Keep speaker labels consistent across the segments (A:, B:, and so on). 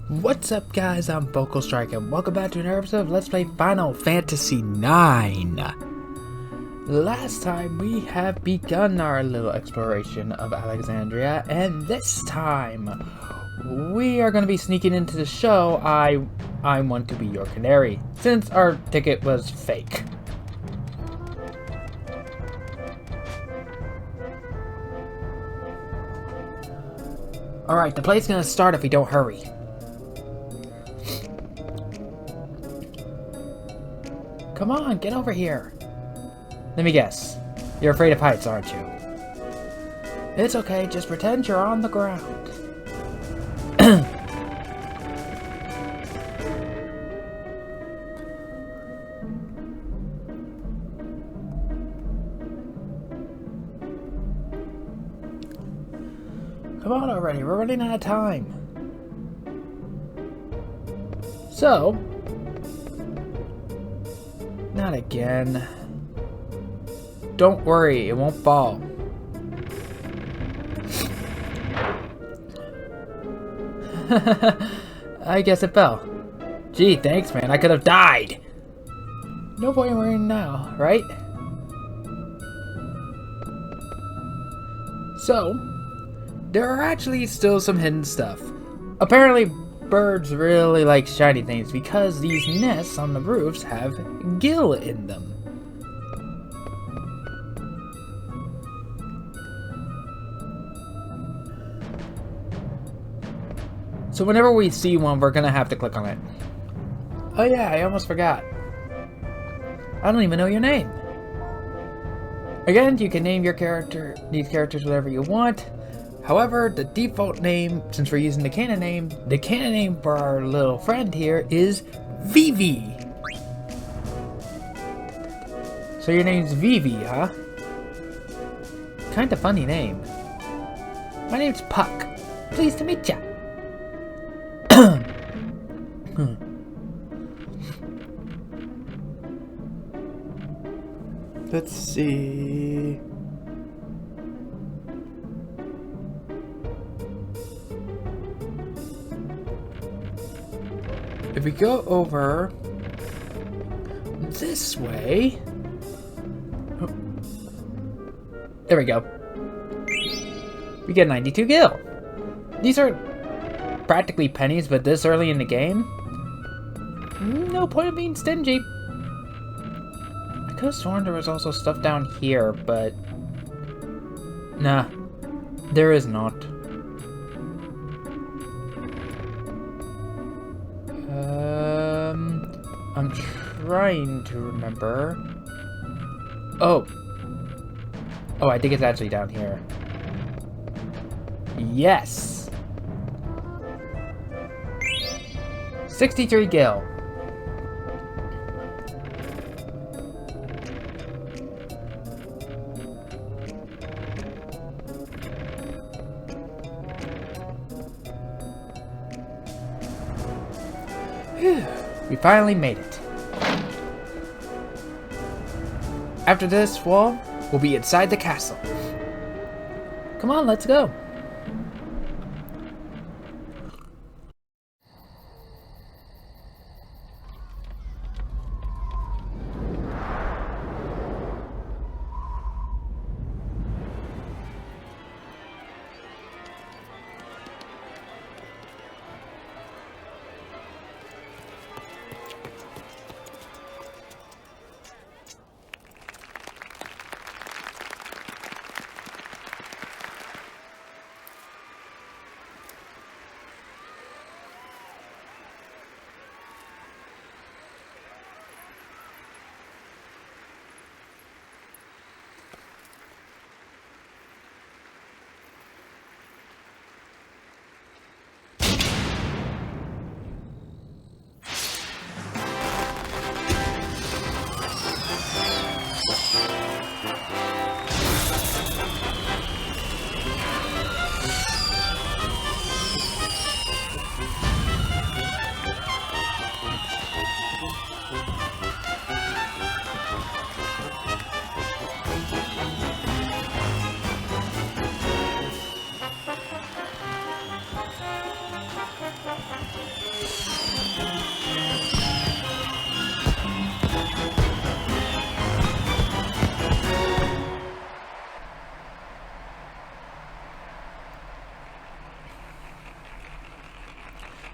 A: What's up guys, I'm Vocal Strike and welcome back to another episode of Let's Play Final Fantasy IX. Last time we have begun our little exploration of Alexandria, and this time we are going to be sneaking into the show I Want to Be Your Canary, since our ticket was fake. Alright, the play's going to start if we don't hurry. Come on, get over here. Let me guess. You're afraid of heights, aren't you? It's okay, just pretend you're on the ground. Come on already, we're running out of time. So... Not again. Don't worry, it won't fall. I guess it fell. Gee, thanks man, I could have died. No point in worrying now, right? So, there are actually still some hidden stuff. Apparently, birds really like shiny things because these nests on the roofs have gill in them. So whenever we see one, we're gonna have to click on it. Oh yeah, I almost forgot. I don't even know your name. Again, you can name your these characters whatever you want. However, the default name, since we're using the canon name for our little friend here is Vivi. So your name's Vivi, huh? Kinda funny name. My name's Puck. Pleased to meet ya. Let's see... If we go over this way, there we go. We get 92 gil. These are practically pennies, but this early in the game, no point in being stingy. I could have sworn there was also stuff down here, but nah, there is not. I'm trying to remember. Oh, I think it's actually down here. Yes. 63 gil. Whew. We finally made it. After this wall, we'll be inside the castle. Come on, let's go.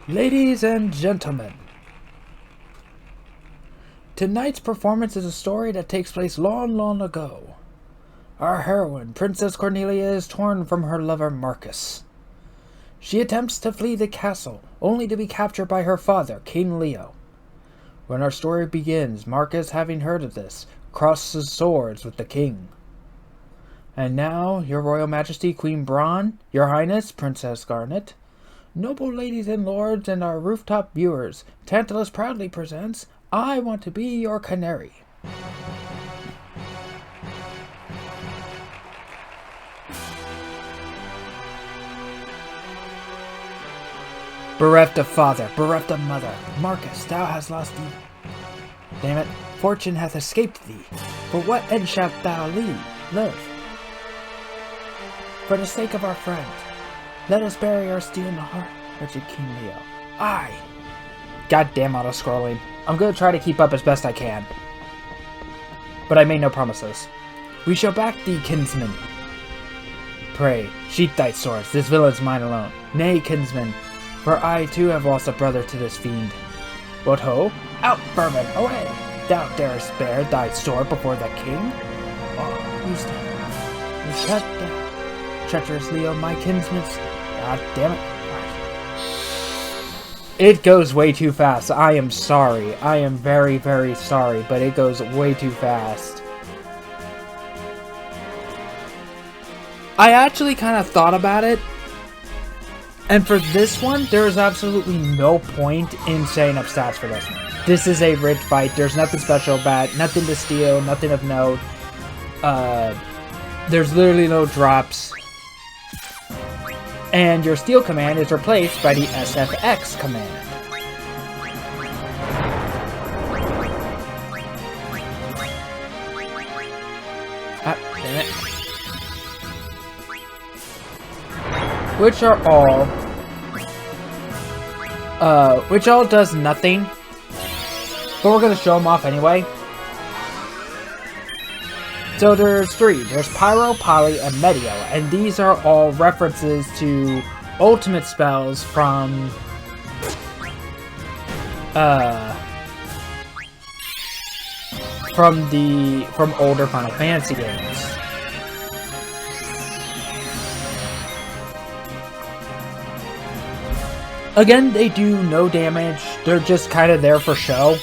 A: Ladies and gentlemen, tonight's performance is a story that takes place long, long ago. Our heroine, Princess Cornelia, is torn from her lover Marcus. She attempts to flee the castle, only to be captured by her father, King Leo. When our story begins, Marcus, having heard of this, crosses swords with the king. And now, Your Royal Majesty, Queen Braun, Your Highness, Princess Garnet, noble ladies and lords, and our rooftop viewers, Tantalus proudly presents I Want to Be Your Canary. Bereft of father, bereft of mother, Marcus, thou hast lost thee. Damn it, fortune hath escaped thee. For what end shalt thou live? For the sake of our friend, let us bury our steel in the heart, wretched King Leo. Aye! Goddamn auto-scrolling. I'm gonna try to keep up as best I can. But I made no promises. We shall back thee, kinsman. Pray, sheath thy swords, this villain's mine alone. Nay, kinsman, for I too have lost a brother to this fiend. What ho? Out, vermin, away! Thou darest bear thy sword before the king? Oh, who's that? You shut down. Treacherous Leo, my kinsman. God damn it. It goes way too fast. I am sorry. I am very, very sorry, but it goes way too fast. I actually kind of thought about it. And for this one, there is absolutely no point in setting up stats for this one. This is a rigged fight. There's nothing special about it. Nothing to steal. Nothing of note. There's literally no drops. And your steal command is replaced by the SFX command. Ah, damn it. Which all does nothing. But we're gonna show them off anyway. So there's three. There's Pyro, Poly, and Meteo, and these are all references to ultimate spells from older Final Fantasy games. Again, they do no damage. They're just kind of there for show.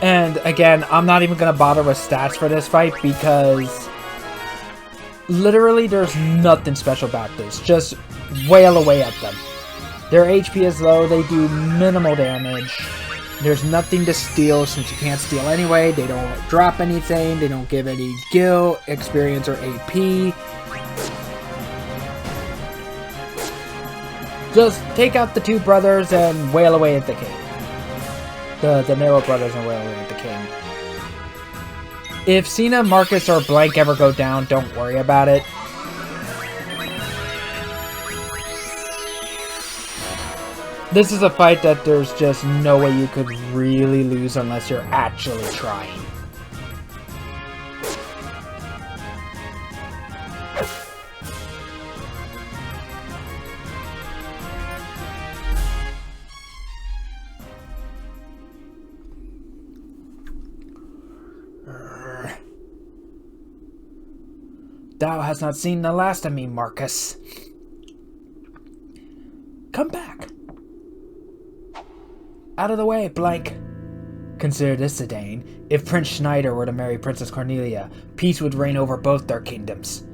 A: And again, I'm not even going to bother with stats for this fight because literally there's nothing special about this. Just wail away at them. Their HP is low, they do minimal damage. There's nothing to steal since you can't steal anyway. They don't drop anything, they don't give any gil, experience, or AP. Just take out the two brothers and wail away at the king. The Nero brothers and wail away at the king. If Cena, Marcus, or Blank ever go down, don't worry about it. This is a fight that there's just no way you could really lose unless you're actually trying. Thou hast not seen the last of me, Marcus. Come back. Out of the way, Blank. Consider this, Zidane. If Prince Schneider were to marry Princess Cornelia, peace would reign over both their kingdoms.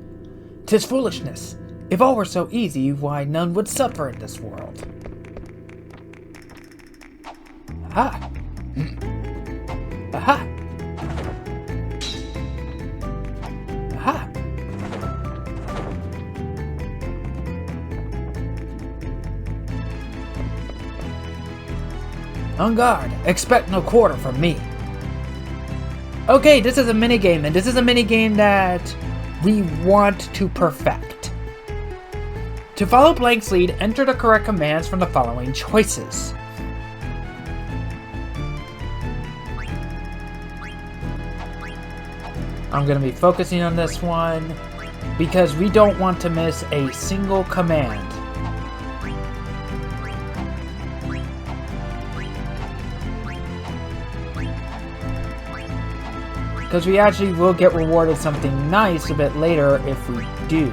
A: 'Tis foolishness. If all were so easy, why none would suffer in this world. Aha! Aha! Aha! On guard! Expect no quarter from me! Okay, this is a minigame, and this is a minigame that we want to perfect. To follow Blank's lead, enter the correct commands from the following choices. I'm going to be focusing on this one. because we don't want to miss a single command. Because we actually will get rewarded something nice a bit later if we do.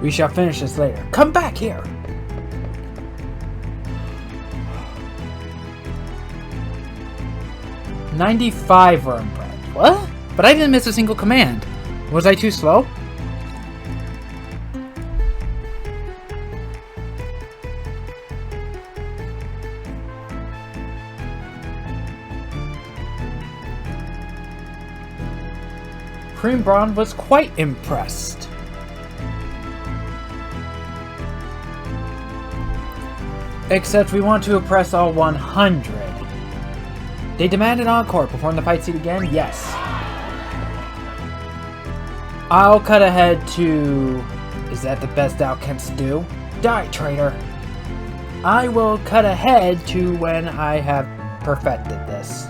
A: We shall finish this later. Come back here! $95 were impressed. What? But I didn't miss a single command. Was I too slow? Cream Braun was quite impressed. Except we want to impress all 100. They demand an encore. Perform the fight scene again? Yes. I'll cut ahead to... Is that the best thou canst do? Die, traitor. I will cut ahead to when I have perfected this.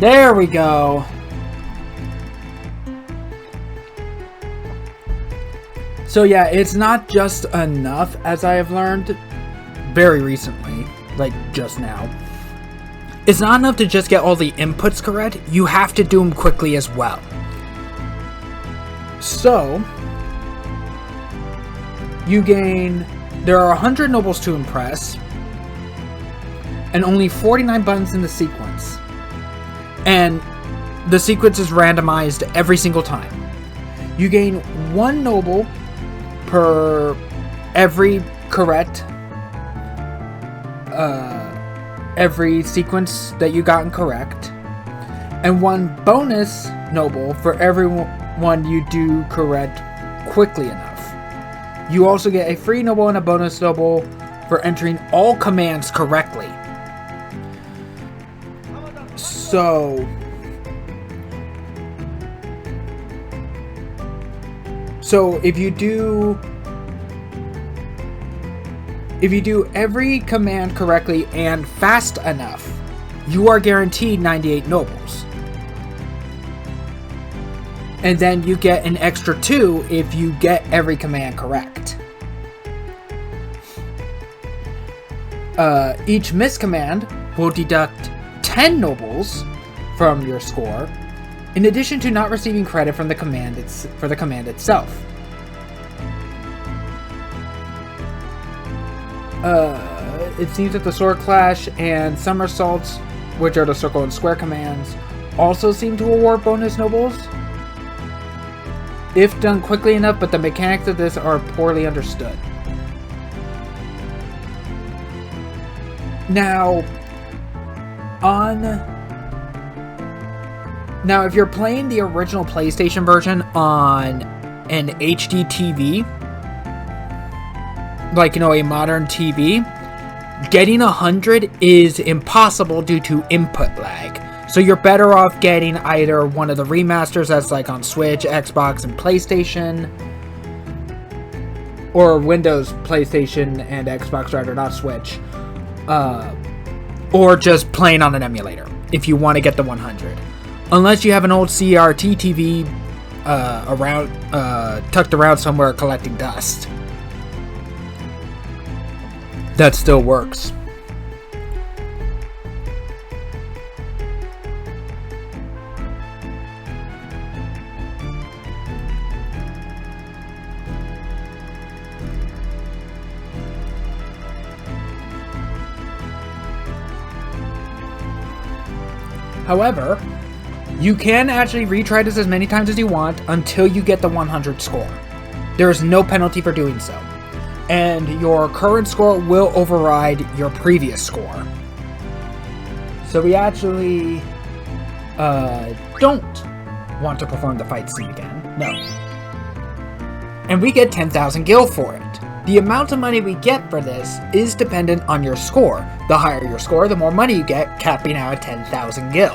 A: There we go. So yeah, it's not just enough, as I have learned very recently, like just now. It's not enough to just get all the inputs correct, you have to do them quickly as well. So, you gain, there are 100 nobles to impress, and only 49 buttons in the sequence. And the sequence is randomized every single time. You gain 1 noble per every correct, every sequence that you gotten correct, and 1 bonus noble for every one you do correct quickly enough. You also get a free noble and a bonus noble for entering all commands correctly. So if you do every command correctly and fast enough, you are guaranteed 98 nobles. And then you get an extra 2 if you get every command correct. Each missed command will deduct 10 nobles from your score, in addition to not receiving credit from the command for the command itself. It seems that the Sword Clash and Somersaults, which are the circle and square commands, also seem to award bonus nobles, if done quickly enough, but the mechanics of this are poorly understood. Now, if you're playing the original PlayStation version on an HD TV, like, you know, a modern TV, getting 100 is impossible due to input lag. So you're better off getting either one of the remasters that's like on Switch, Xbox, and PlayStation, or Windows, PlayStation, and Xbox, rather, not Switch. Or just playing on an emulator, if you want to get the 100. Unless you have an old CRT TV tucked around somewhere collecting dust. That still works. However, you can actually retry this as many times as you want until you get the 100 score. There is no penalty for doing so. and your current score will override your previous score. So we actually don't want to perform the fight scene again. No. And we get 10,000 gil for it. The amount of money we get for this is dependent on your score. The higher your score, the more money you get, capping out at 10,000 gil,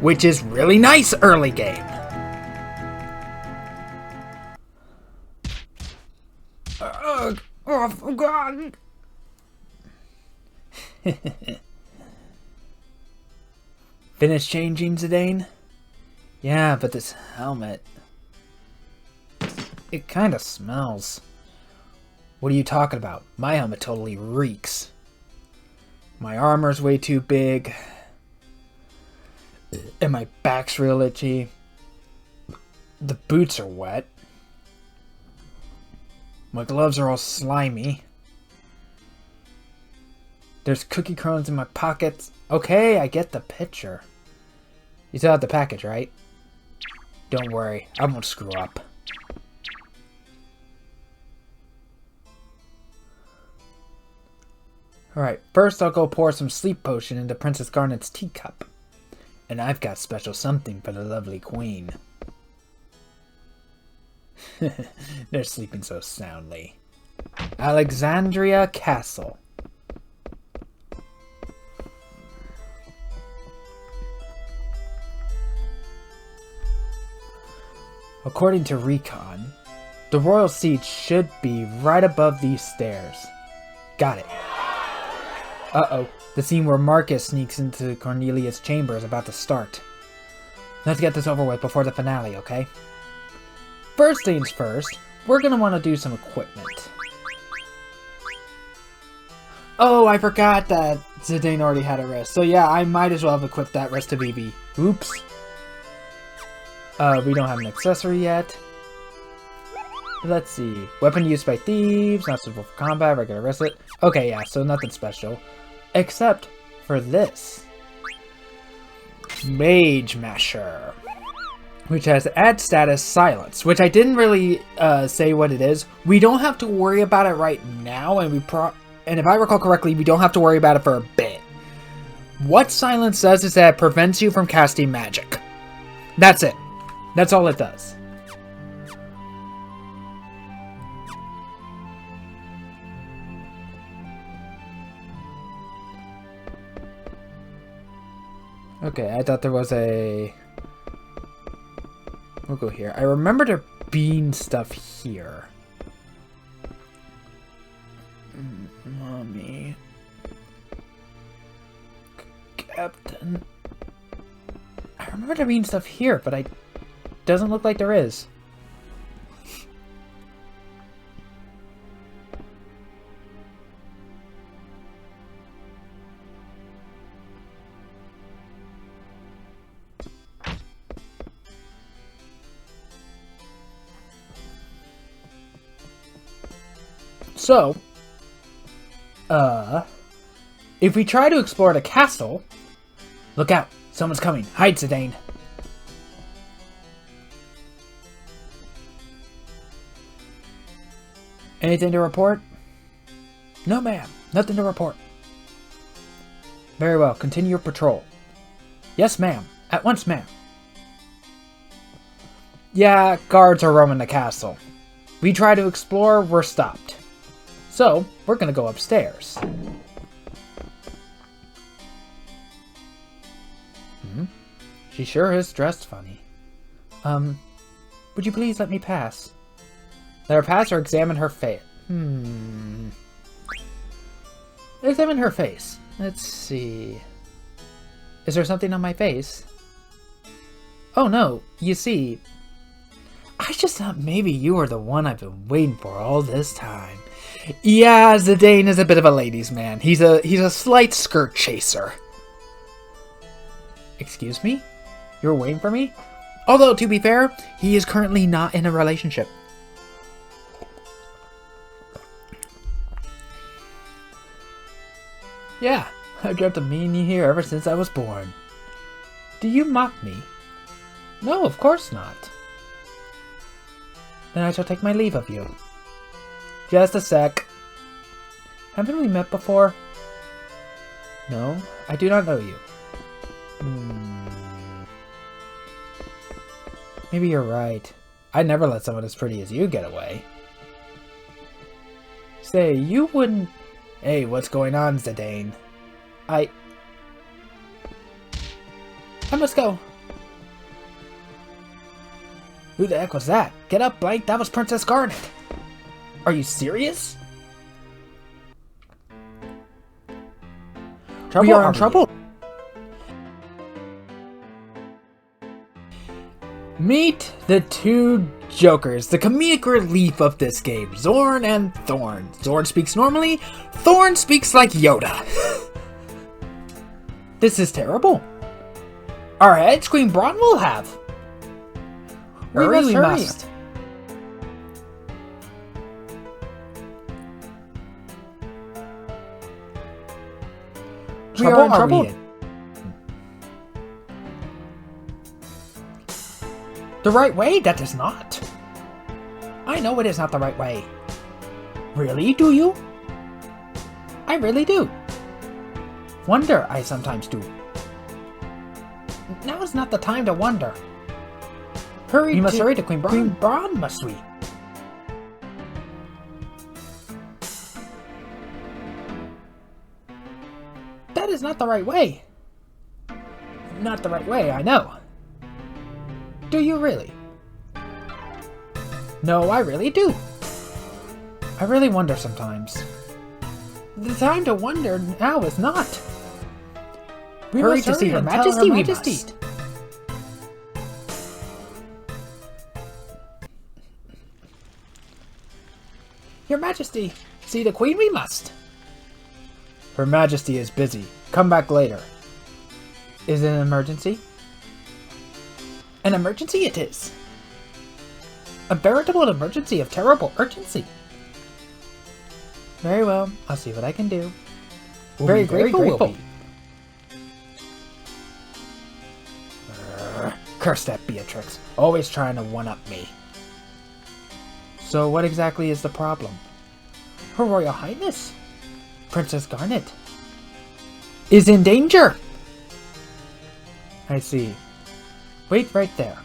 A: which is really nice early game. Oh, God. Finished changing, Zidane? Yeah, but this helmet... it kind of smells. What are you talking about? My helmet totally reeks. My armor's way too big. And my back's real itchy. The boots are wet. My gloves are all slimy. There's cookie crumbs in my pockets. Okay, I get the picture. You still have the package, right? Don't worry, I won't screw up. Alright, first I'll go pour some sleep potion into Princess Garnet's teacup. And I've got special something for the lovely queen. They're sleeping so soundly. Alexandria Castle. According to Recon, the royal seat should be right above these stairs. Got it. Uh-oh. The scene where Marcus sneaks into Cornelius' chamber is about to start. Let's get this over with before the finale, okay? First things first, we're gonna want to do some equipment. Oh, I forgot that Zidane already had a wrist. So yeah, I might as well have equipped that wrist to Vivi. Oops. We don't have an accessory yet. Let's see. Weapon used by thieves, not suitable for combat, regular wristlet. Okay, yeah, so nothing special. Except for this. Mage Masher. Which has add status silence, which I didn't really say what it is. We don't have to worry about it right now, and if I recall correctly, we don't have to worry about it for a bit. What silence does is that it prevents you from casting magic. That's it. That's all it does. Okay, I thought there was a... We'll go here. I remember there being stuff here. Mommy. Captain. I remember there being stuff here, but it doesn't look like there is. So, if we try to explore the castle... Look out! Someone's coming! Hide, Zidane! Anything to report? No, ma'am. Nothing to report. Very well. Continue your patrol. Yes, ma'am. At once, ma'am. Yeah, guards are roaming the castle. We try to explore, we're stopped. So, we're gonna go upstairs. She sure is dressed funny. Would you please let me pass? Let her pass or examine her face? Examine her face. Let's see. Is there something on my face? Oh no, you see... I just thought maybe you were the one I've been waiting for all this time. Yeah, Zidane is a bit of a ladies' man. He's a slight skirt chaser. Excuse me? You're waiting for me? Although, to be fair, he is currently not in a relationship. Yeah, I've dreamt of meeting you here ever since I was born. Do you mock me? No, of course not. Then I shall take my leave of you. Just a sec. Haven't we met before? No, I do not know you. Maybe you're right. I'd never let someone as pretty as you get away. Say, you wouldn't... Hey, what's going on, Zidane? I must go. Who the heck was that? Get up, Blank. That was Princess Garnet. Are you serious? We are in trouble. Meet the two jokers, the comedic relief of this game, Zorn and Thorn. Zorn speaks normally, Thorn speaks like Yoda. This is terrible. Our heads Queen Braun will have. We must. We are in trouble. The right way? That is not. I know it is not the right way. Really? Do you? I really do. Wonder, I sometimes do. Now is not the time to wonder. We must hurry to Queen Braun. Queen Braun, must we? That is not the right way. Not the right way, I know. Do you really? No, I really do. I really wonder sometimes. The time to wonder now is not. We hurry to see Her Majesty, we must. Your Majesty, see the Queen we must. Her Majesty is busy. Come back later. Is it an emergency? An emergency it is. A veritable emergency of terrible urgency. Very well, I'll see what I can do. Very grateful. Curse that Beatrix, always trying to one-up me. So what exactly is the problem? Her Royal Highness, Princess Garnet, is in danger! I see. Wait right there.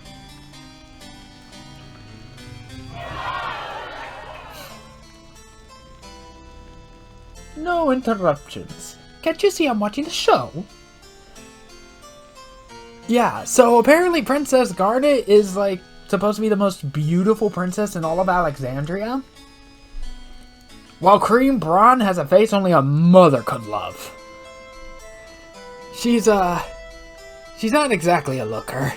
A: No interruptions. Can't you see I'm watching the show? Yeah, so apparently Princess Garnet is like supposed to be the most beautiful princess in all of Alexandria. While Queen Braun has a face only a mother could love. She's not exactly a looker.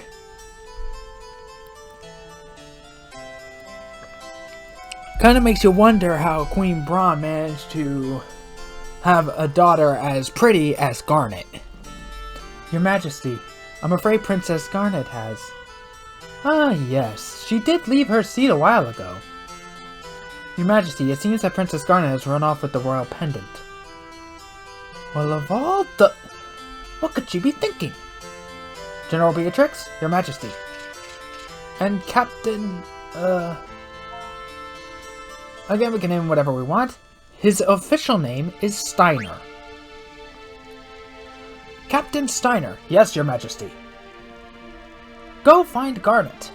A: Kind of makes you wonder how Queen Braun managed to have a daughter as pretty as Garnet. Your Majesty, I'm afraid Princess Garnet has. Ah, yes. She did leave her seat a while ago. Your Majesty, it seems that Princess Garnet has run off with the royal pendant. Well, of all the... What could she be thinking? General Beatrix, Your Majesty. And Captain... Again, we can name him whatever we want. His official name is Steiner. Captain Steiner. Yes, Your Majesty. Go find Garnet.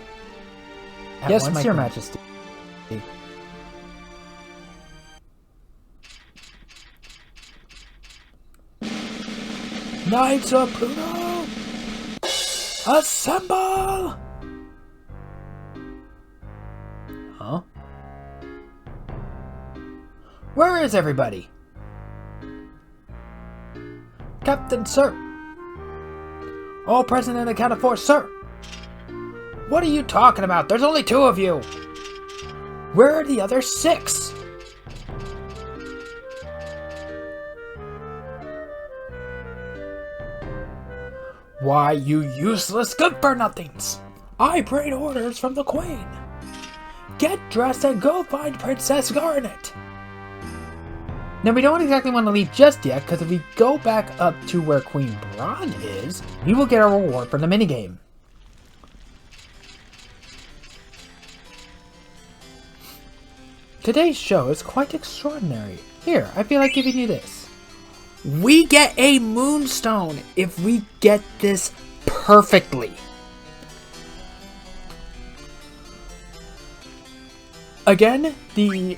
A: Yes, Your Majesty. Knights of Pluto! Assemble! Huh? Where is everybody? Captain, sir. All present and accounted for, sir. What are you talking about? There's only 2 of you. Where are the other 6? Why, you useless good-for-nothings! I prayed orders from the Queen. Get dressed and go find Princess Garnet. Now, we don't exactly want to leave just yet, because if we go back up to where Queen Braun is, we will get a reward for the minigame. Today's show is quite extraordinary. Here, I feel like giving you this. We get a moonstone if we get this perfectly. Again, the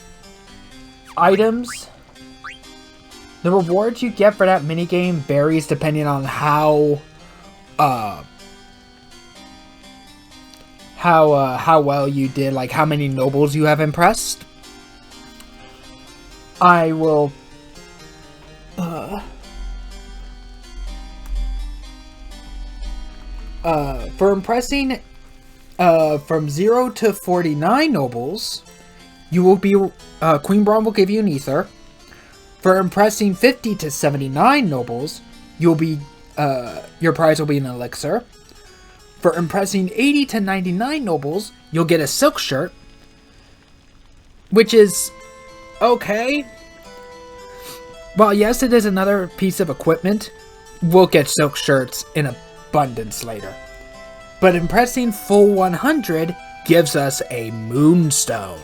A: items, the rewards you get for that minigame varies depending on how well you did, like how many nobles you have impressed. I will for impressing from 0 to 49 nobles, you will be Queen Braun will give you an ether. For impressing 50 to 79 nobles, you'll be your prize will be an elixir. For impressing 80 to 99 nobles, you'll get a silk shirt, which is okay. While yes, it is another piece of equipment, we'll get silk shirts in abundance later. But impressing full 100 gives us a moonstone.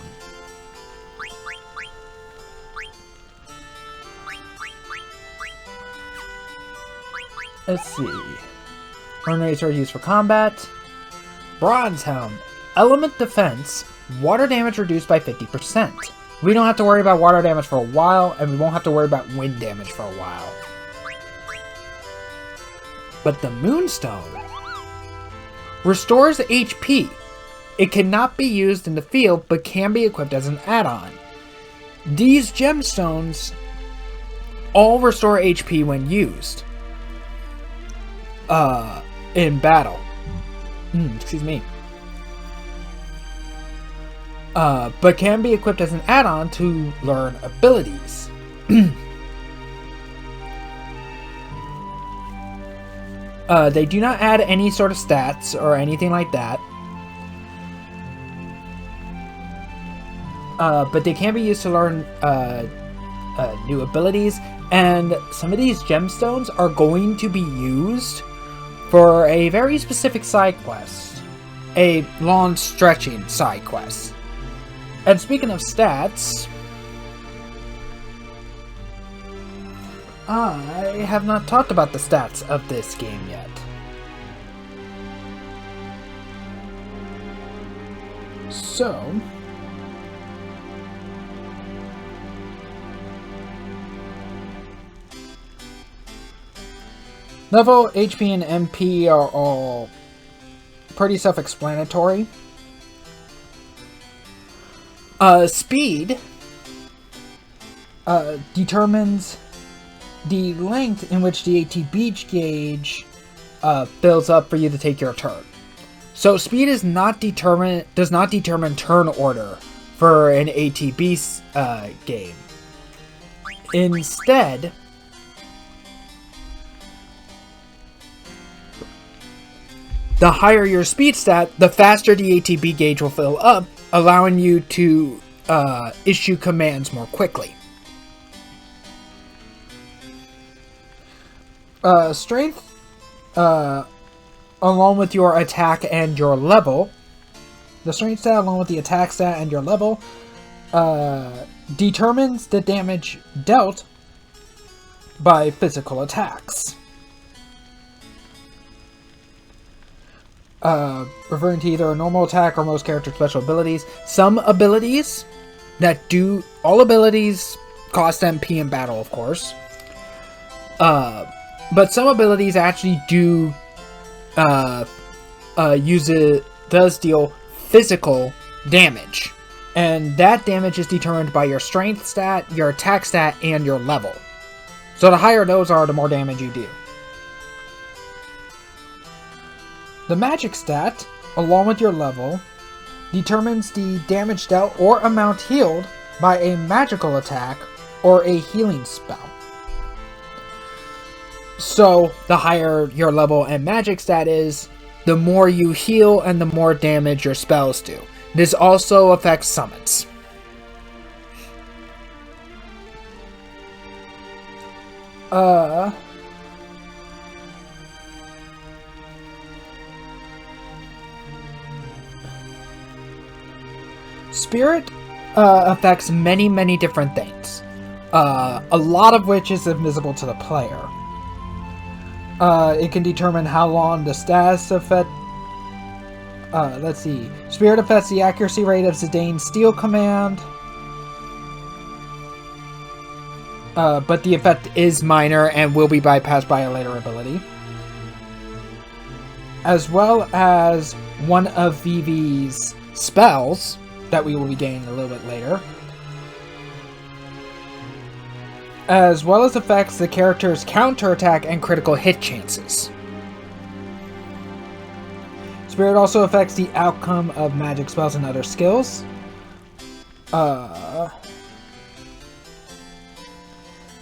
A: Let's see. Ornaments are used for combat. Bronze Helm. Element defense. Water damage reduced by 50%. We don't have to worry about water damage for a while, and we won't have to worry about wind damage for a while. But the Moonstone restores HP. It cannot be used in the field, but can be equipped as an add-on. These gemstones all restore HP when used. In battle. Excuse me. But can be equipped as an add-on to learn abilities. They do not add any sort of stats or anything like that. But they can be used to learn new abilities. And some of these gemstones are going to be used for a very specific side quest. A long stretching side quest. And speaking of stats, I have not talked about the stats of this game yet. So, level, HP, and MP are all pretty self-explanatory. Speed determines the length in which the ATB gauge builds up for you to take your turn. So speed does not determine turn order for an ATB game. Instead, the higher your speed stat, the faster the ATB gauge will fill up, allowing you to issue commands more quickly. Strength, along with your attack and your level, the strength stat along with the attack stat and your level, determines the damage dealt by physical attacks. Referring to either a normal attack or most character special abilities. Some abilities all abilities cost MP in battle, of course. But some abilities actually do does deal physical damage. And that damage is determined by your strength stat, your attack stat, and your level. So the higher those are, the more damage you do. The magic stat, along with your level, determines the damage dealt or amount healed by a magical attack or a healing spell. So, the higher your level and magic stat is, the more you heal and the more damage your spells do. This also affects summons. Spirit affects many different things. A lot of which is invisible to the player. It can determine how long the status effect. Let's see. Spirit affects the accuracy rate of Zidane's Steel command. But the effect is minor and will be bypassed by a later ability. As well as one of Vivi's spells that we will be gaining a little bit later. As well as affects the character's counterattack and critical hit chances. Spirit also affects the outcome of magic spells and other skills.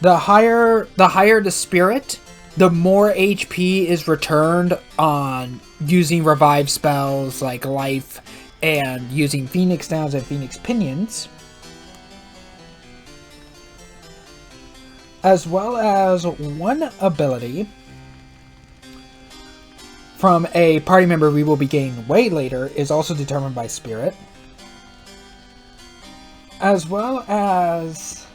A: The higher the spirit, the more HP is returned on using revive spells like life and using Phoenix Downs and Phoenix Pinions. As well as one ability from a party member we will be gaining way later is also determined by spirit. As well as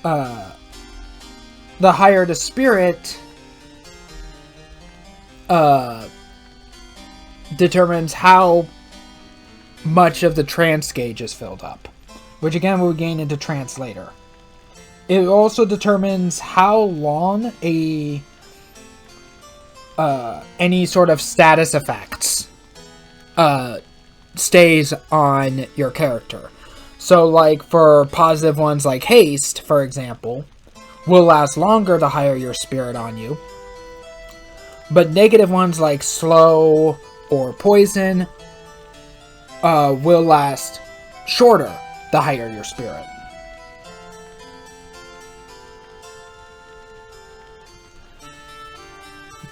A: the higher the spirit determines how much of the trance gauge is filled up, which again we'll gain into trance later. It also determines how long any sort of status effects stays on your character. So like for positive ones like haste, for example, will last longer the higher your spirit on you. But negative ones like slow or poison will last shorter the higher your spirit.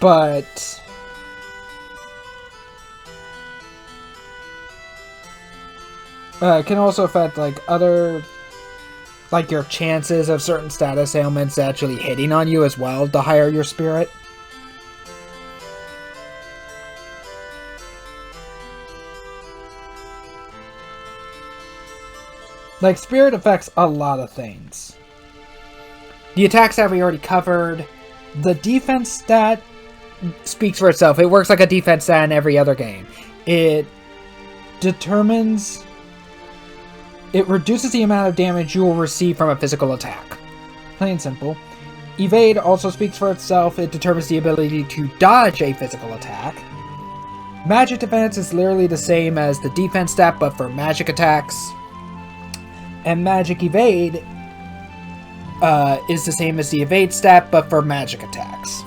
A: But it can also affect like other, like your chances of certain status ailments actually hitting on you as well, the higher your spirit. Like, spirit affects a lot of things. The attacks that we already covered. The defense stat speaks for itself. It works like a defense stat in every other game. It determines... It reduces the amount of damage you will receive from a physical attack. Plain and simple. Evade also speaks for itself. It determines the ability to dodge a physical attack. Magic defense is literally the same as the defense stat, but for magic attacks. And magic evade is the same as the evade stat, but for magic attacks.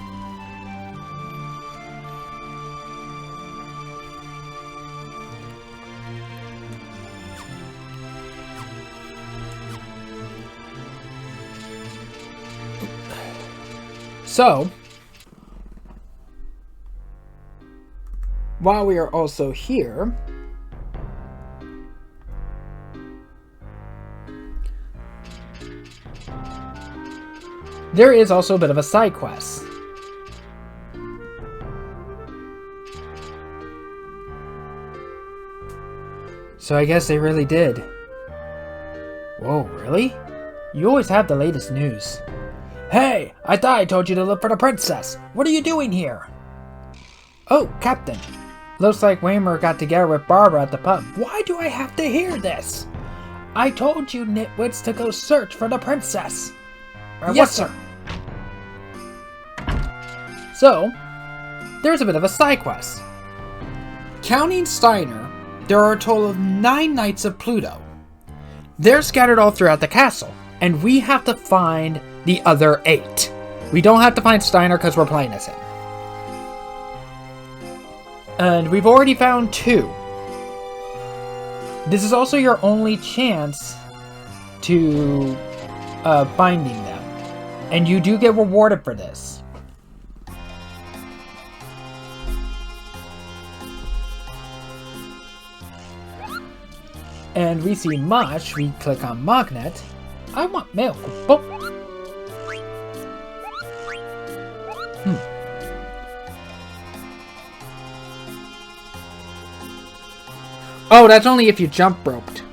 A: So, while we are also here, there is also a bit of a side quest. So I guess they really did. Whoa, really? You always have the latest news. Hey, I thought I told you to look for the princess. What are you doing here? Oh, Captain. Looks like Waymer got together with Barbara at the pub. Why do I have to hear this? I told you nitwits to go search for the princess. Yes, sir. So, there's a bit of a side quest. Counting Steiner, there are a total of 9 Knights of Pluto. They're scattered all throughout the castle, and we have to find the other 8. We don't have to find Steiner because we're playing as him. And we've already found 2. This is also your only chance to finding them. And you do get rewarded for this. And we see Mosh. We click on Magnet. I want milk. Oh. Oh, that's only if you jump roped.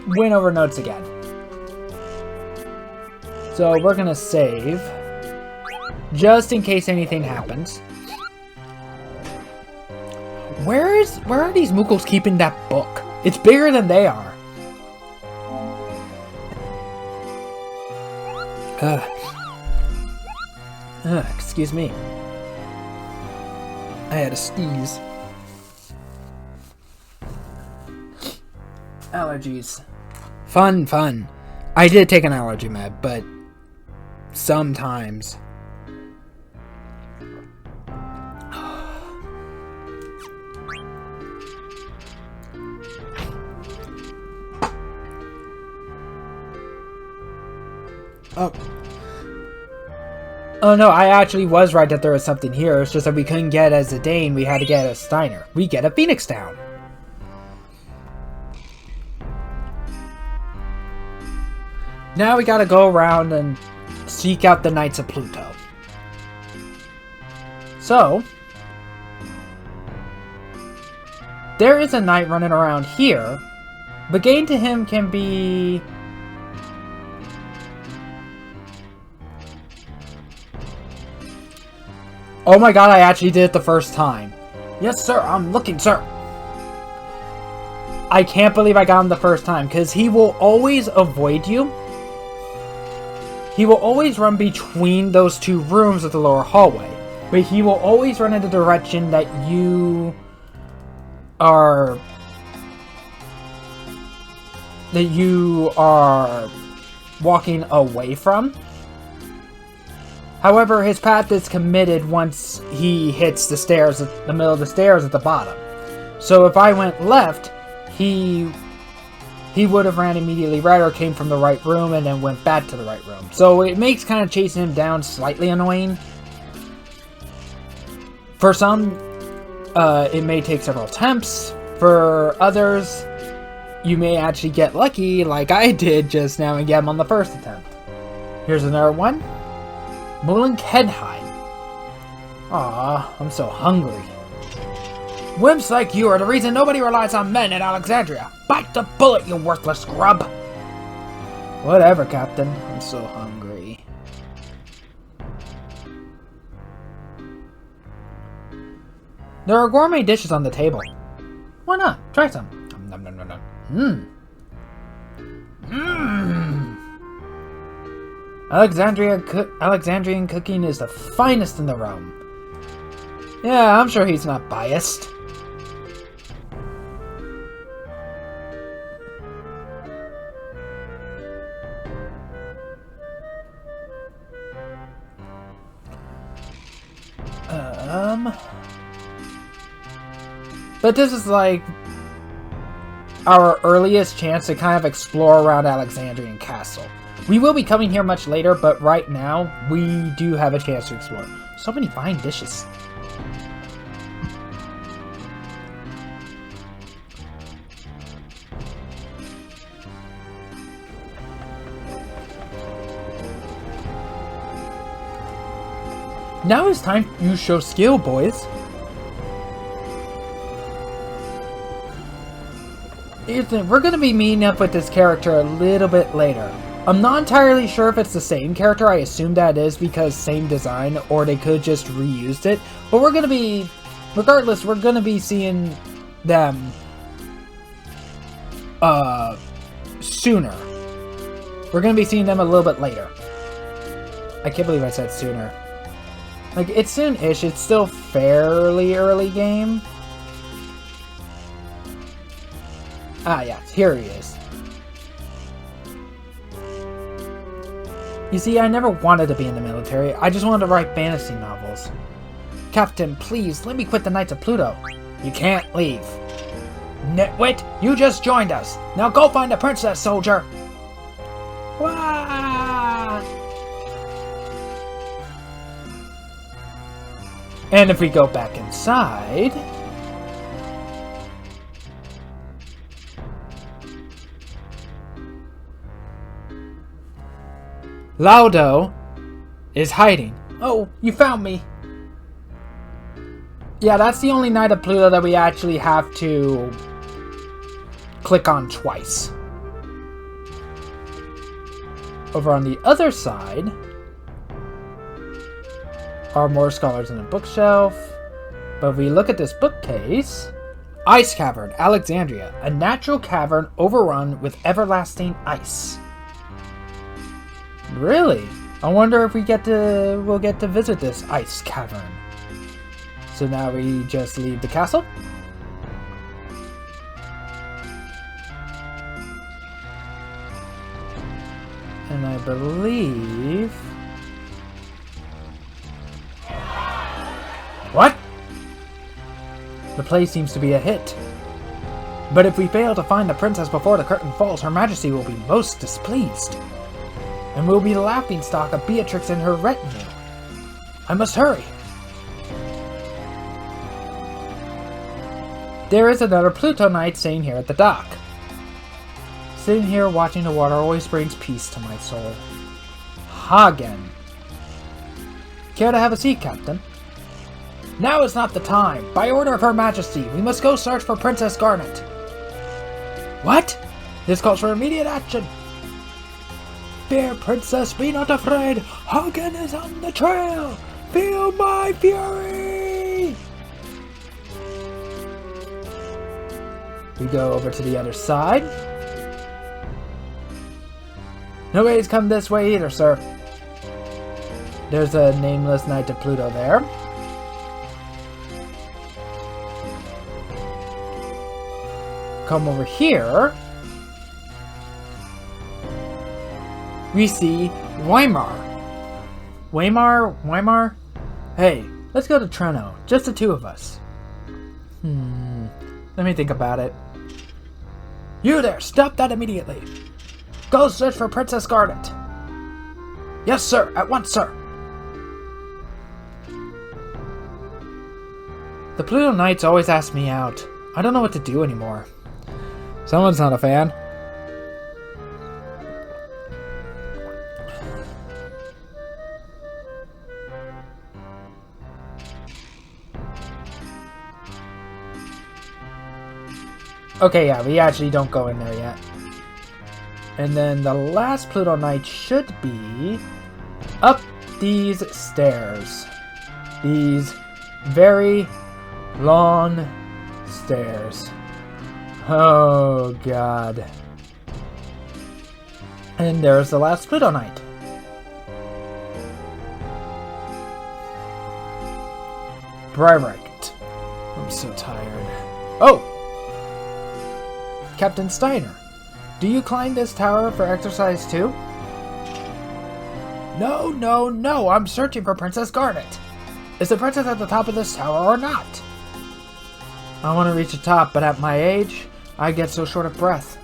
A: Win over notes again. So we're gonna save. Just in case anything happens. Where are these Mookles keeping that book? It's bigger than they are. Excuse me. I had a sneeze. Allergies. Fun. I did take an allergy med, but sometimes. Oh no, I actually was right that there was something here. It's just that we couldn't get as a Dane, we had to get a Steiner. We get a Phoenix Down. Now we gotta go around and seek out the Knights of Pluto. So, there is a knight running around here, but getting to him can be... Oh my god, I actually did it the first time. Yes, sir, I'm looking, sir. I can't believe I got him the first time, because he will always avoid you. He will always run between those two rooms of the lower hallway. But he will always run in the direction that you are... walking away from. However, his path is committed once he hits the stairs, the middle of the stairs at the bottom. So if I went left, he would have ran immediately right or came from the right room and then went back to the right room. So it makes kind of chasing him down slightly annoying. For some, it may take several attempts. For others, you may actually get lucky like I did just now and get him on the first attempt. Here's another one. Mulenkedheim. Aw, I'm so hungry. Wimps like you are the reason nobody relies on men in Alexandria. Bite the bullet, you worthless scrub! Whatever, Captain. I'm so hungry. There are gourmet dishes on the table. Why not? Try some. Nom, nom, nom, nom. Alexandrian cooking is the finest in the realm. Yeah, I'm sure he's not biased. But this is like our earliest chance to kind of explore around Alexandrian Castle. We will be coming here much later, but right now, we do have a chance to explore. So many fine dishes. Now it's time you show skill, boys. We're going to be meeting up with this character a little bit later. I'm not entirely sure if it's the same character. I assume that is because same design, or they could just reused it. But we're going to be, regardless, we're going to be seeing them sooner. We're going to be seeing them a little bit later. I can't believe I said sooner. Like, it's soon-ish. It's still fairly early game. Ah, yeah. Here he is. You see, I never wanted to be in the military. I just wanted to write fantasy novels. Captain, please, let me quit the Knights of Pluto. You can't leave. Nitwit, you just joined us. Now go find the princess, soldier. Wah! And if we go back inside... Laudo is hiding. Oh, you found me. Yeah, that's the only Knight of Pluto that we actually have to click on twice. Over on the other side are more scholars in a bookshelf. But if we look at this bookcase, Ice Cavern, Alexandria, a natural cavern overrun with everlasting ice. Really? I wonder if we'll get to visit this ice cavern. So now we just leave the castle. And I believe... What? The play seems to be a hit. But if we fail to find the princess before the curtain falls, Her Majesty will be most displeased. And we'll be the laughingstock of Beatrix and her retinue. I must hurry. There is another Pluto Knight sitting here at the dock. Sitting here watching the water always brings peace to my soul. Hagen. Care to have a seat, Captain? Now is not the time. By order of Her Majesty, we must go search for Princess Garnet. What? This calls for immediate action. Dear Princess, be not afraid. Hagen is on the trail. Feel my fury. We go over to the other side. Nobody's come this way either, sir. There's a nameless Knight of Pluto there. Come over here. We see Weimar. Weimar? Hey, let's go to Treno. Just the two of us. Let me think about it. You there! Stop that immediately! Go search for Princess Garnet! Yes, sir! At once, sir! The Pluto Knights always ask me out. I don't know what to do anymore. Someone's not a fan. Okay, yeah, we actually don't go in there yet. And then the last Pluto Knight should be up these stairs. These very long stairs. Oh, God. And there's the last Pluto Knight. Breivik. I'm so tired. Oh! Captain Steiner, do you climb this tower for exercise too? No, I'm searching for Princess Garnet. Is the princess at the top of this tower or not? I want to reach the top, but at my age, I get so short of breath.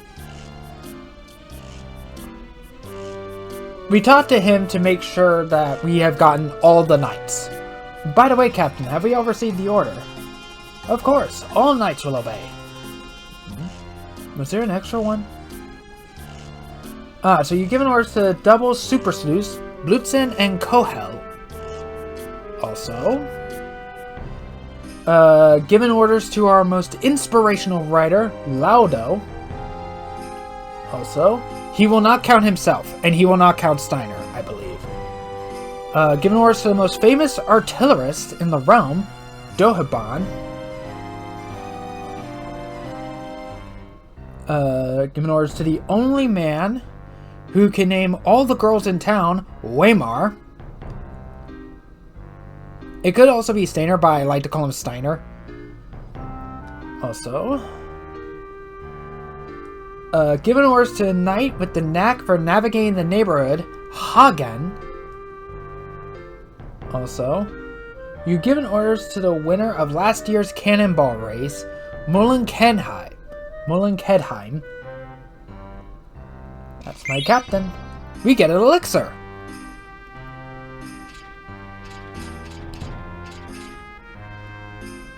A: We talked to him to make sure that we have gotten all the knights. By the way, Captain, have we all received the order? Of course, all knights will obey. Was there an extra one? So you've given orders to double Super Sleuths, Blutzen and Kohel. Also, given orders to our most inspirational writer, Laudo. Also, he will not count himself, and he will not count Steiner, I believe. Given orders to the most famous artillerist in the realm, Dohaban. Given orders to the only man who can name all the girls in town, Weimar. It could also be Steiner, but I like to call him Steiner. Also, given orders to a knight with the knack for navigating the neighborhood, Hagen. Also, you've given orders to the winner of last year's cannonball race, Mullenkedheim. That's my captain. We get an elixir.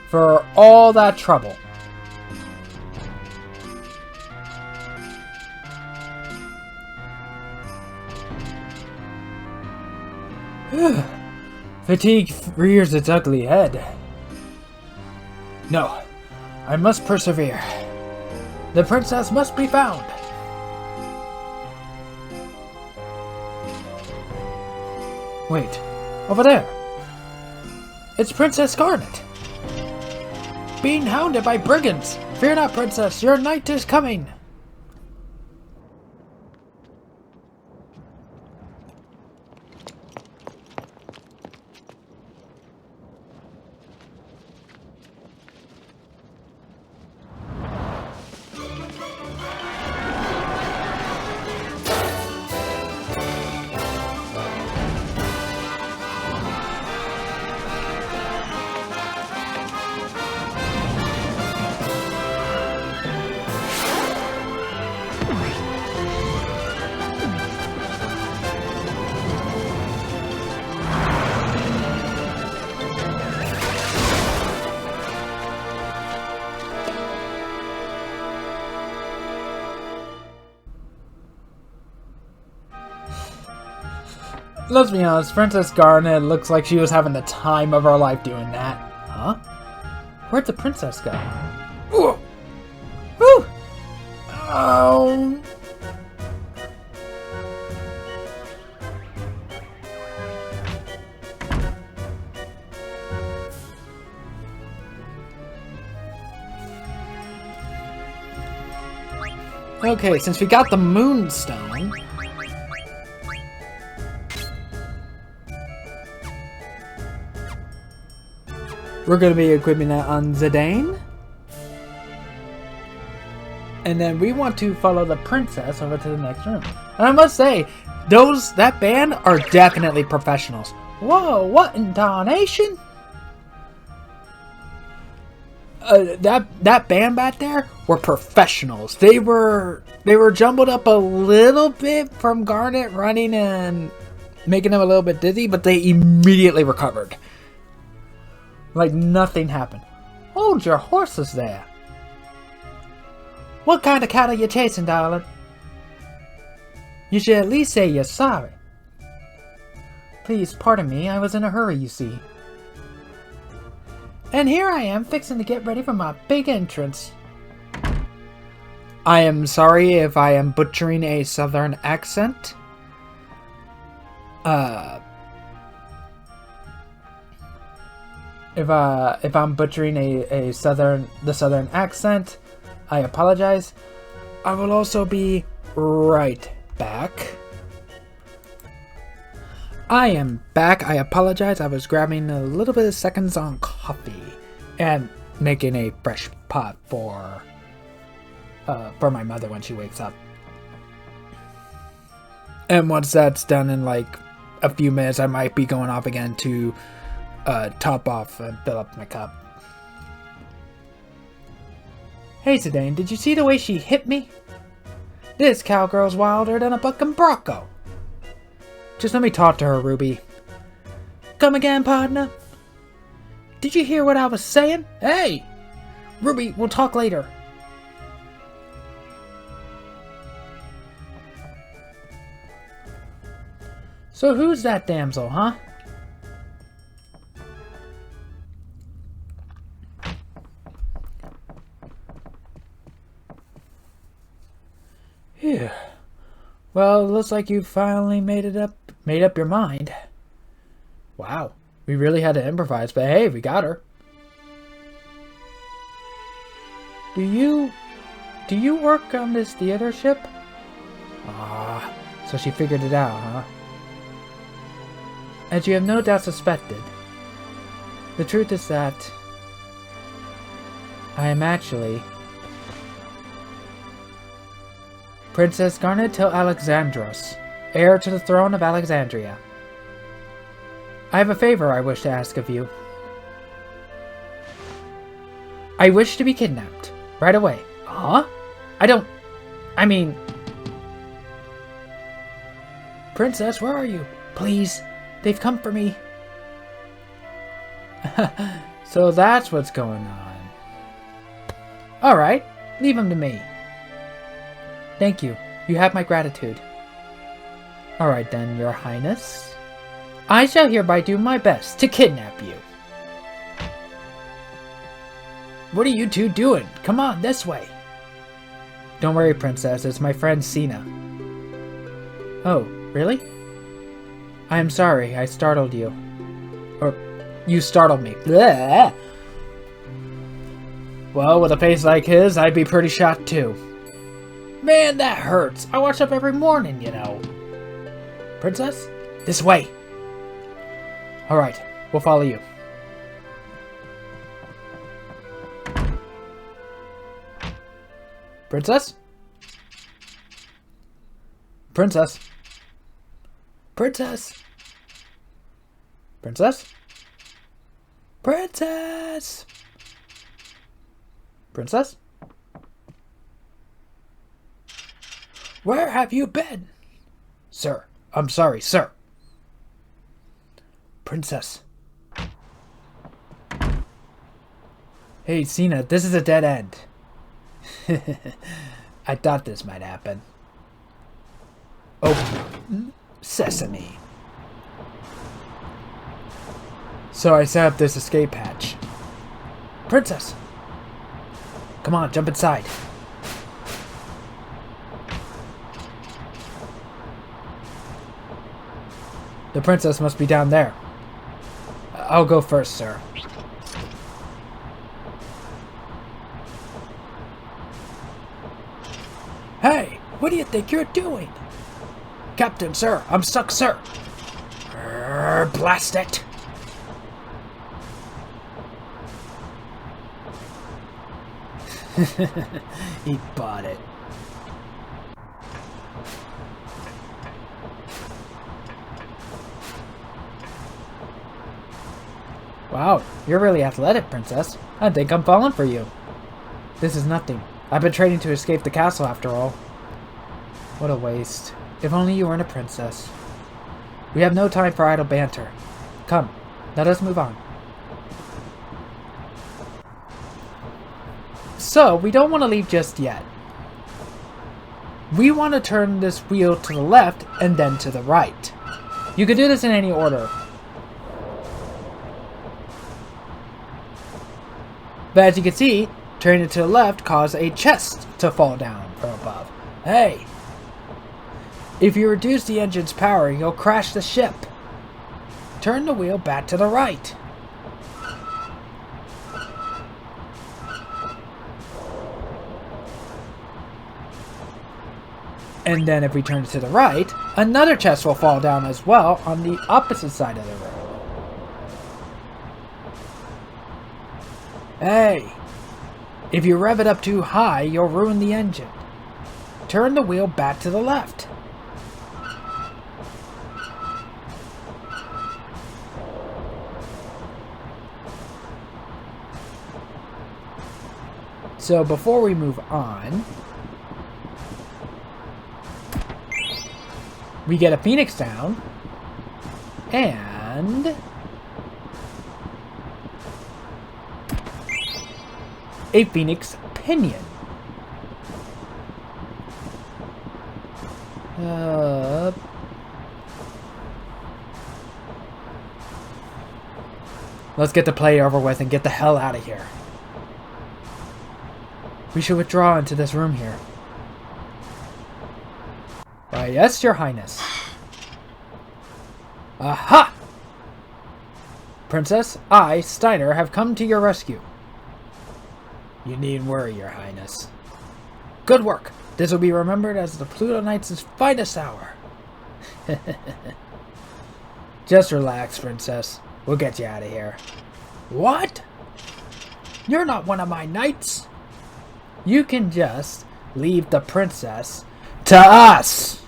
A: For all that trouble. Fatigue rears its ugly head. No, I must persevere. The princess must be found. Wait, over there. It's Princess Garnet. Being hounded by brigands. Fear not, princess, your knight is coming. Let's be honest, Princess Garnet looks like she was having the time of her life doing that. Huh? Where'd the princess go? Ooh. Woo! Oh. Okay, since we got the Moonstone, we're going to be equipping that on Zidane. And then we want to follow the princess over to the next room. And I must say, that band are definitely professionals. Whoa, what in tarnation? That band back there were professionals. They were jumbled up a little bit from Garnet running and making them a little bit dizzy, but they immediately recovered. Like nothing happened. Hold your horses there. What kind of cat are you chasing, darling? You should at least say you're sorry. Please, pardon me, I was in a hurry, you see. And here I am, fixing to get ready for my big entrance. I am sorry if I am butchering a southern accent. If I'm butchering the southern accent, I apologize. I will also be right back. I am back. I apologize. I was grabbing a little bit of seconds on coffee and making a fresh pot for my mother when she wakes up. And once that's done in like a few minutes, I might be going off again to top off and fill up my cup. Hey Zidane, did you see the way she hit me? This cowgirl's wilder than a bucking bronco. Just let me talk to her, Ruby. Come again, partner? Did you hear what I was saying? Hey! Ruby, we'll talk later. So who's that damsel, huh? Phew. Well, looks like you finally made up your mind. Wow, we really had to improvise, but hey, we got her. Do you work on this theater ship? Ah, so she figured it out, huh? As you have no doubt suspected, the truth is that I am actually Princess Garnet Til Alexandros, heir to the throne of Alexandria. I have a favor I wish to ask of you. I wish to be kidnapped, right away. Huh? I mean... Princess, where are you? Please, they've come for me. So that's what's going on. Alright, leave him to me. Thank you. You have my gratitude. Alright then, Your Highness. I shall hereby do my best to kidnap you. What are you two doing? Come on, this way. Don't worry, Princess. It's my friend Sina. Oh, really? I am sorry. I startled you. Or, you startled me. Bleh. Well, with a face like his, I'd be pretty shocked too. Man, that hurts. I watch up every morning, you know. Princess? This way. Alright, we'll follow you. Princess? Princess? Princess? Princess? Princess? Princess? Where have you been? Sir, I'm sorry, sir. Princess. Hey, Sina, this is a dead end. I thought this might happen. Oh, sesame. So I set up this escape hatch. Princess! Come on, jump inside. The princess must be down there. I'll go first, sir. Hey, what do you think you're doing? Captain, sir, I'm stuck, sir. Blast it. He bought it. Wow, you're really athletic, Princess. I think I'm falling for you. This is nothing. I've been training to escape the castle after all. What a waste. If only you weren't a princess. We have no time for idle banter. Come, let us move on. So, we don't want to leave just yet. We want to turn this wheel to the left and then to the right. You can do this in any order. But as you can see, turning it to the left caused a chest to fall down from above. Hey! If you reduce the engine's power, you'll crash the ship. Turn the wheel back to the right. And then if we turn it to the right, another chest will fall down as well on the opposite side of the road. Hey! If you rev it up too high, you'll ruin the engine. Turn the wheel back to the left. So before we move on, we get a phoenix down and a phoenix pinion. Let's get the play over with and get the hell out of here. We should withdraw into this room here. Why, yes, your highness. Aha! Princess, I, Steiner, have come to your rescue. You needn't worry, your highness. Good work. This will be remembered as the Pluto Knights' finest hour. Just relax, Princess. We'll get you out of here. What? You're not one of my knights. You can just leave the princess to us.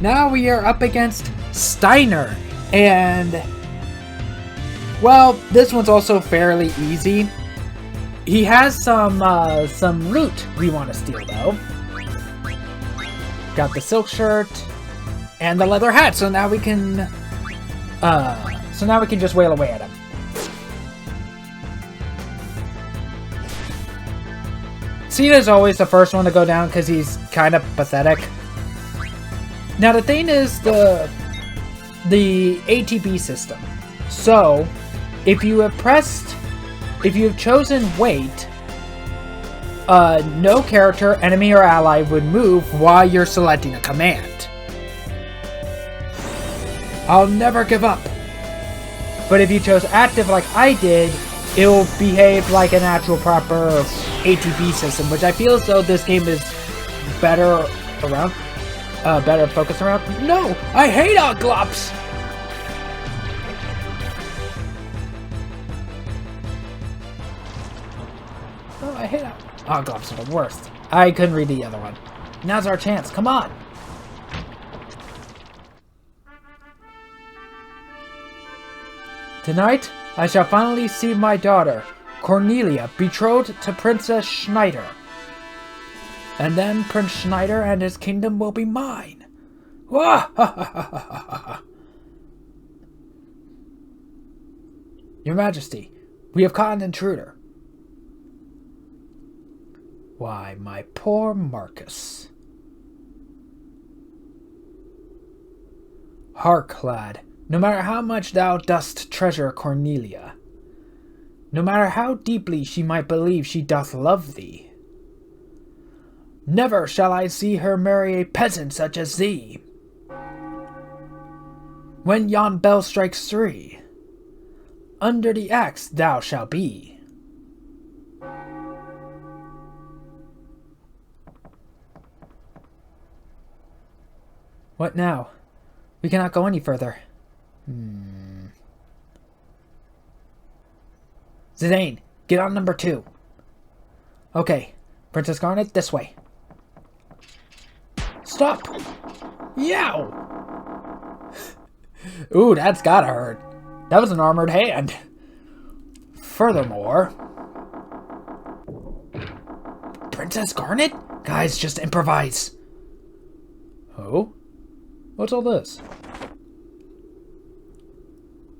A: Now we are up against Steiner, and well, this one's also fairly easy. He has some loot we want to steal though. Got the silk shirt and the leather hat, so now we can just wail away at him. Cena's always the first one to go down because he's kind of pathetic. Now the thing is the ATB system. So, if you have chosen wait, no character, enemy, or ally would move while you're selecting a command. I'll never give up. But if you chose active like I did, it will behave like an actual proper ATB system, which I feel as though this game is better focused around. No! I hate Oglops! Oh, I hate Oglops are the worst. I couldn't read the other one. Now's our chance, come on! Tonight, I shall finally see my daughter, Cornelia, betrothed to Princess Schneider. And then Prince Schneider and his kingdom will be mine. Wah! Your Majesty, we have caught an intruder. Why, my poor Marcus. Hark, lad. No matter how much thou dost treasure Cornelia, no matter how deeply she might believe she doth love thee, never shall I see her marry a peasant such as thee. When yon bell strikes 3, under the axe thou shalt be. What now? We cannot go any further. Zidane, get on number 2. Okay, Princess Garnet, this way. Stop! Yow! Ooh, that's gotta hurt. That was an armored hand. Furthermore... Princess Garnet? Guys, just improvise. Oh? What's all this?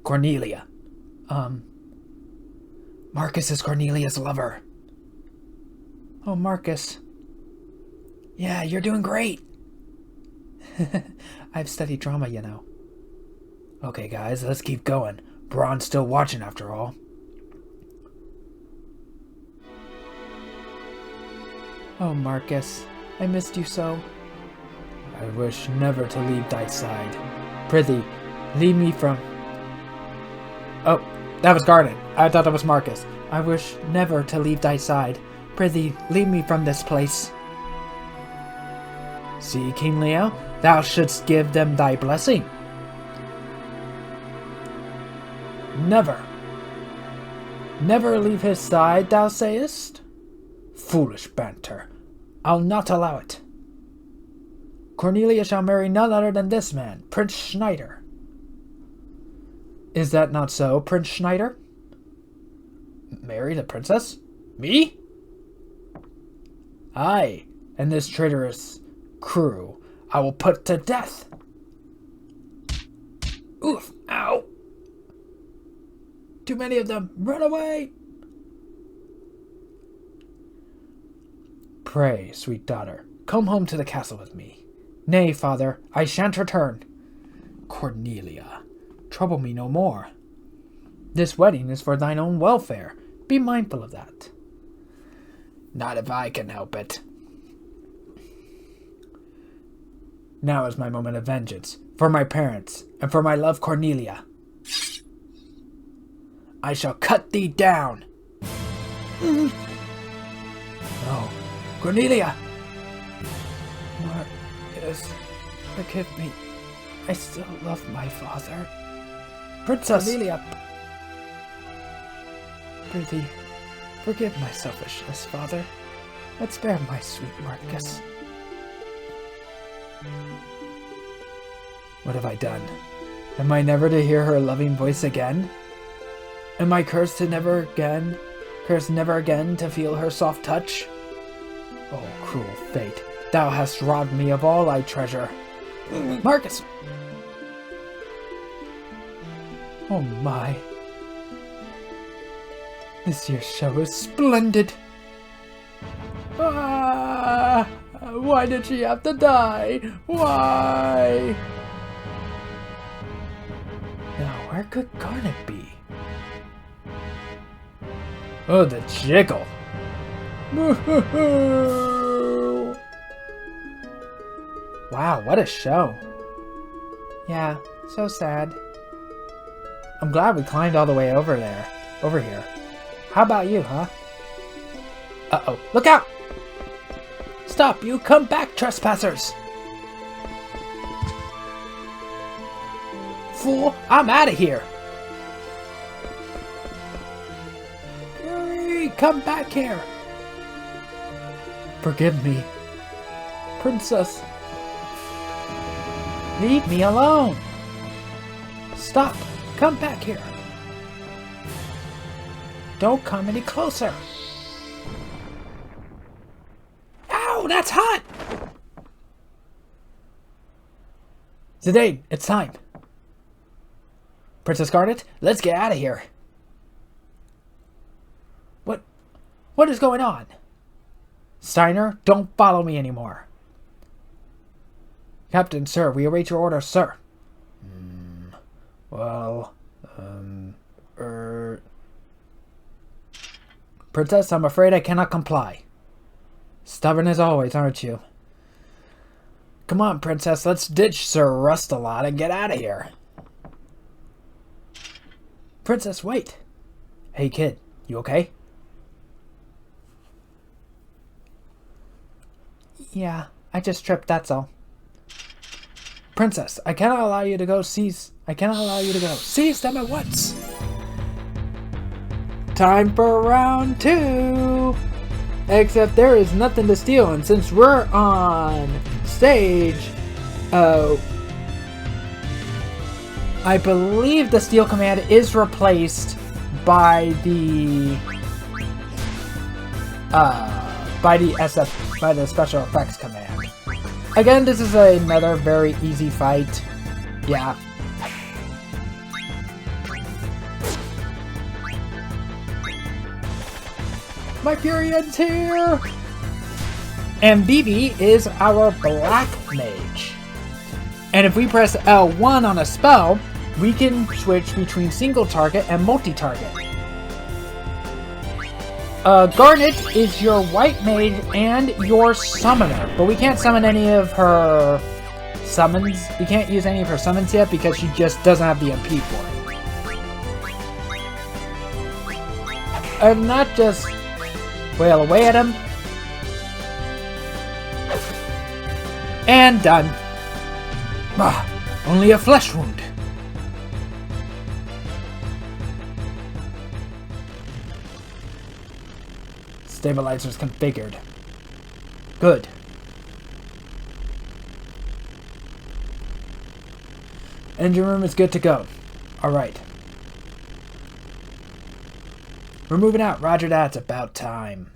A: Cornelia. Marcus is Cornelia's lover. Oh, Marcus. Yeah, you're doing great. I've studied drama, you know. Okay, guys, let's keep going. Braun's still watching after all. Oh, Marcus. I missed you so. I wish never to leave thy side. Prithee, leave me from... Oh, that was Garnet. I thought that was Marcus. I wish never to leave thy side. Prithee, leave me from this place. See, King Leo, thou shouldst give them thy blessing. Never. Never leave his side, thou sayest? Foolish banter. I'll not allow it. Cornelia shall marry none other than this man, Prince Schneider. Is that not so, Prince Schneider? Marry the princess? Me? Aye, and this traitorous crew I will put to death. Oof, ow. Too many of them. Run away. Pray, sweet daughter, come home to the castle with me. Nay, father, I shan't return. Cornelia, trouble me no more. This wedding is for thine own welfare. Be mindful of that. Not if I can help it. Now is my moment of vengeance, for my parents, and for my love Cornelia. I shall cut thee down. No. Cornelia! Marcus, forgive me. I still love my father. Princess Cornelia! Prithee, forgive my selfishness, father, and spare my sweet Marcus. What have I done? Am I never to hear her loving voice again? Am I cursed never again to feel her soft touch? Oh, cruel fate, thou hast robbed me of all I treasure. Marcus! Oh my. This year's show is splendid. Ah, Why did she have to die? Why? Now, where could Garnet be? Oh, the jiggle. Wow, what a show. Yeah, so sad. I'm glad we climbed all the way over here. How about you, huh? Uh-oh, look out! Stop, you come back, trespassers! Fool, I'm out of here! Hurry, come back here! Forgive me, Princess. Leave me alone! Stop, come back here! Don't come any closer! Ow, that's hot! Zidane, it's time. Princess Garnet, let's get out of here. What is going on? Steiner, don't follow me anymore. Captain, sir, we await your orders, sir. Princess, I'm afraid I cannot comply. Stubborn as always, aren't you? Come on, Princess, let's ditch Sir Rustalot and get out of here. Princess, wait. Hey, kid, you okay? Yeah, I just tripped, that's all. Princess, I cannot allow you to go. Seize them at once. Time for round 2. Except there is nothing to steal, and since we're on stage, I believe the steal command is replaced by the special effects command. Again, this is another very easy fight. Yeah. My Furion's here! And BB is our black mage. And if we press L1 on a spell, we can switch between single target and multi-target. Garnet is your white mage and your summoner, but we can't summon any of her summons. We can't use any of her summons yet because she just doesn't have the MP for it. And not just wail away at him. And done. Ah, only a flesh wound. Stabilizers configured. Good. Engine room is good to go. Alright. We're moving out. Roger that. It's about time.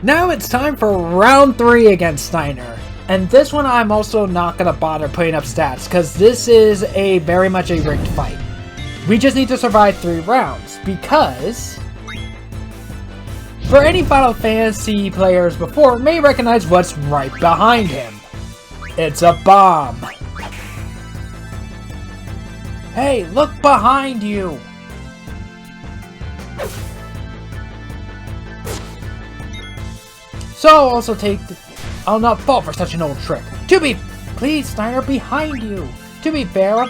A: Now it's time for round 3 against Steiner. And this one I'm also not going to bother putting up stats, because this is very much a rigged fight. We just need to survive 3 rounds, because for any Final Fantasy players before may recognize what's right behind him. It's a bomb. Hey, look behind you! So also I'll not fall for such an old trick. Please, Steiner, behind you! To be fair,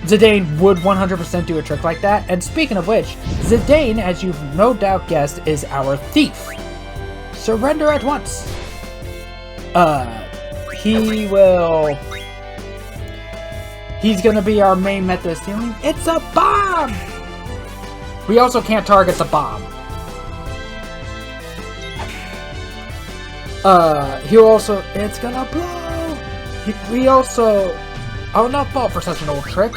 A: Zidane would 100% do a trick like that. And speaking of which, Zidane, as you've no doubt guessed, is our thief. Surrender at once. He's gonna be our main method of stealing. It's a bomb! We also can't target the bomb. It's gonna blow! I'll not fall for such an old trick.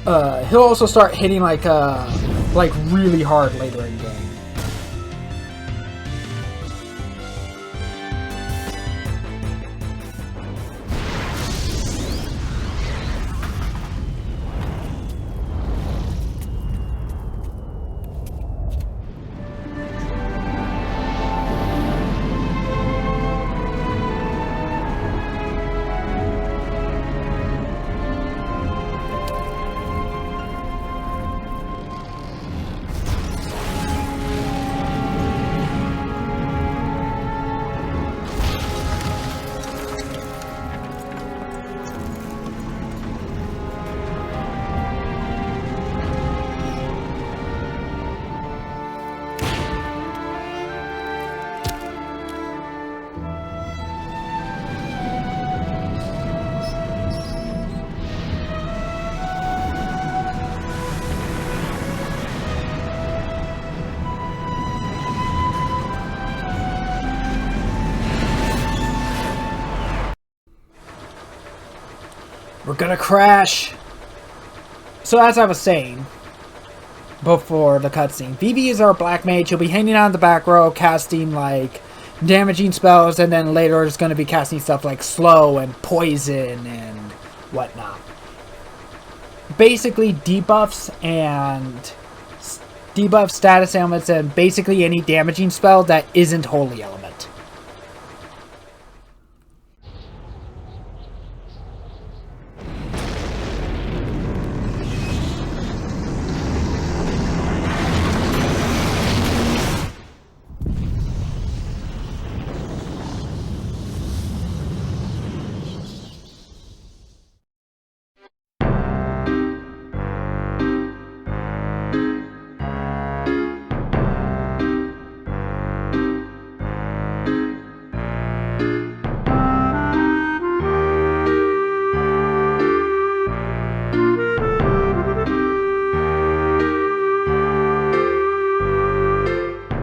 A: He'll also start hitting like really hard later in game. We're gonna crash! So as I was saying before the cutscene, Vivi is our black mage. He'll be hanging on the back row casting like damaging spells, and then later is going to be casting stuff like slow and poison and whatnot. Basically debuffs and debuff status ailments and basically any damaging spell that isn't Holy Element.